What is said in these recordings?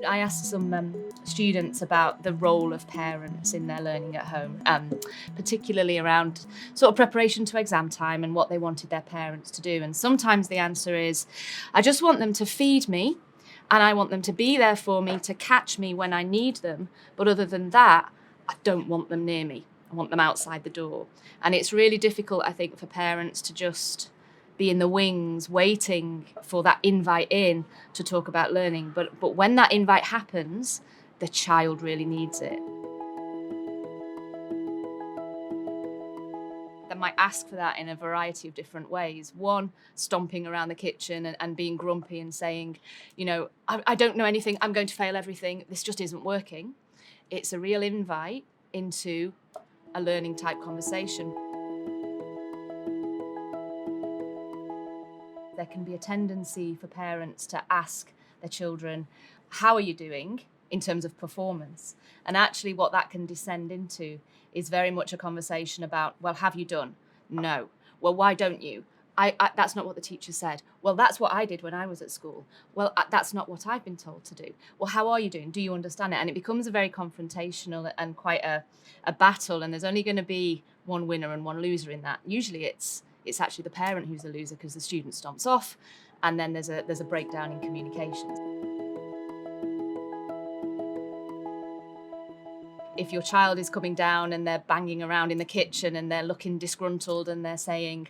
I asked some students about the role of parents in their learning at home, particularly around sort of preparation to exam time and what they wanted their parents to do. And sometimes the answer is, I just want them to feed me and I want them to be there for me, to catch me when I need them. But other than that, I don't want them near me. I want them outside the door. And it's really difficult, I think, for parents to just be in the wings waiting for that invite in to talk about learning. But when that invite happens, the child really needs it. They might ask for that in a variety of different ways. One, stomping around the kitchen and being grumpy and saying, I don't know anything, I'm going to fail everything, this just isn't working. It's a real invite into a learning type conversation. There can be a tendency for parents to ask their children, how are you doing in terms of performance? And actually what that can descend into is very much a conversation about, well, have you done? No. Well, why don't you? That's not what the teacher said. Well, that's what I did when I was at school. Well, that's not what I've been told to do. Well, how are you doing? Do you understand it? And it becomes a very confrontational and quite a battle, and there's only going to be one winner and one loser in that. Usually it's actually the parent who's the loser because the student stomps off, and then there's a breakdown in communications. If your child is coming down and they're banging around in the kitchen and they're looking disgruntled and they're saying,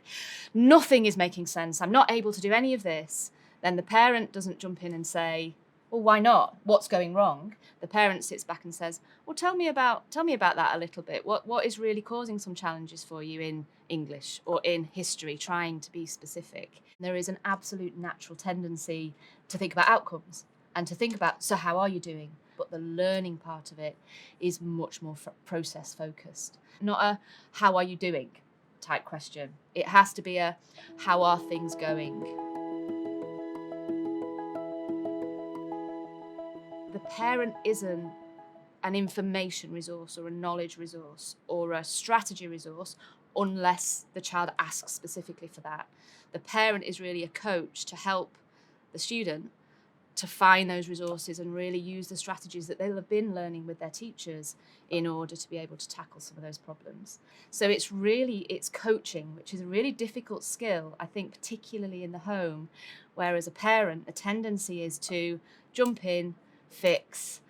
nothing is making sense, I'm not able to do any of this, then the parent doesn't jump in and say, well, why not? What's going wrong? The parent sits back and says, well, tell me about that a little bit. What is really causing some challenges for you in English or in history, trying to be specific? There is an absolute natural tendency to think about outcomes and to think about, so how are you doing? But the learning part of it is much more process focused. Not a how are you doing type question. It has to be a how are things going? The parent isn't an information resource or a knowledge resource or a strategy resource unless the child asks specifically for that. The parent is really a coach to help the student to find those resources and really use the strategies that they'll have been learning with their teachers in order to be able to tackle some of those problems. So it's coaching, which is a really difficult skill, I think, particularly in the home, whereas a parent, a tendency is to jump in, fix,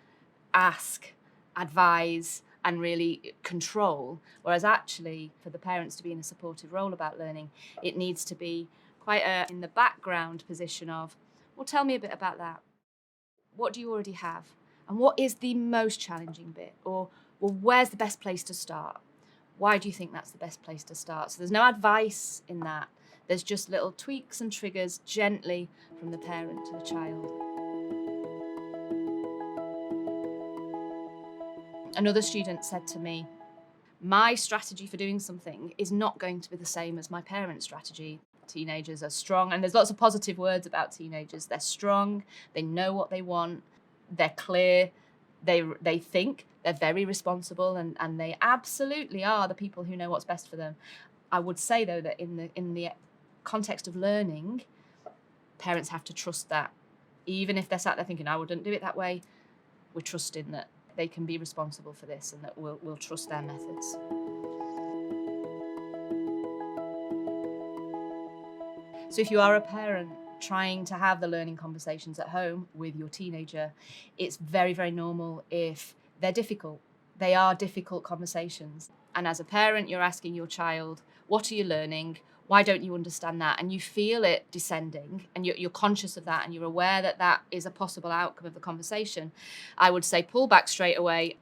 ask, advise, and really control. Whereas actually, for the parents to be in a supportive role about learning, it needs to be quite in the background position of, well, tell me a bit about that. What do you already have? And what is the most challenging bit? Or, well, where's the best place to start? Why do you think that's the best place to start? So there's no advice in that. There's just little tweaks and triggers gently from the parent to the child. Another student said to me, my strategy for doing something is not going to be the same as my parent's strategy. Teenagers are strong, and there's lots of positive words about teenagers. They're strong, they know what they want, they're clear, they think, they're very responsible, and they absolutely are the people who know what's best for them. I would say, though, that in the context of learning, parents have to trust that. Even if they're sat there thinking, I wouldn't do it that way, we're trusting that they can be responsible for this and that we'll trust their methods. So if you are a parent trying to have the learning conversations at home with your teenager, it's very, very normal if they're difficult. They are difficult conversations. And as a parent, you're asking your child, what are you learning? Why don't you understand that? And you feel it descending, and you're conscious of that, and you're aware that that is a possible outcome of the conversation. I would say pull back straight away,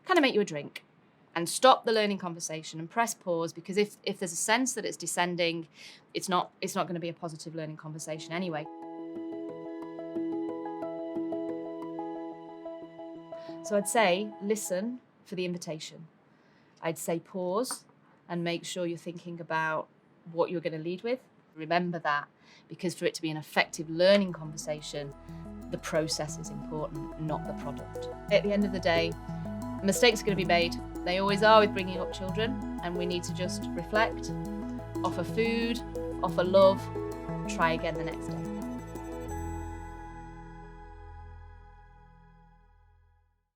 kind of make you a drink, and stop the learning conversation and press pause, because if there's a sense that it's descending, it's not going to be a positive learning conversation anyway. So I'd say listen for the invitation. I'd say pause and make sure you're thinking about what you're going to lead with. Remember that, because for it to be an effective learning conversation, the process is important, not the product. At the end of the day, mistakes are going to be made. They always are with bringing up children, and we need to just reflect, offer food, offer love, try again the next day.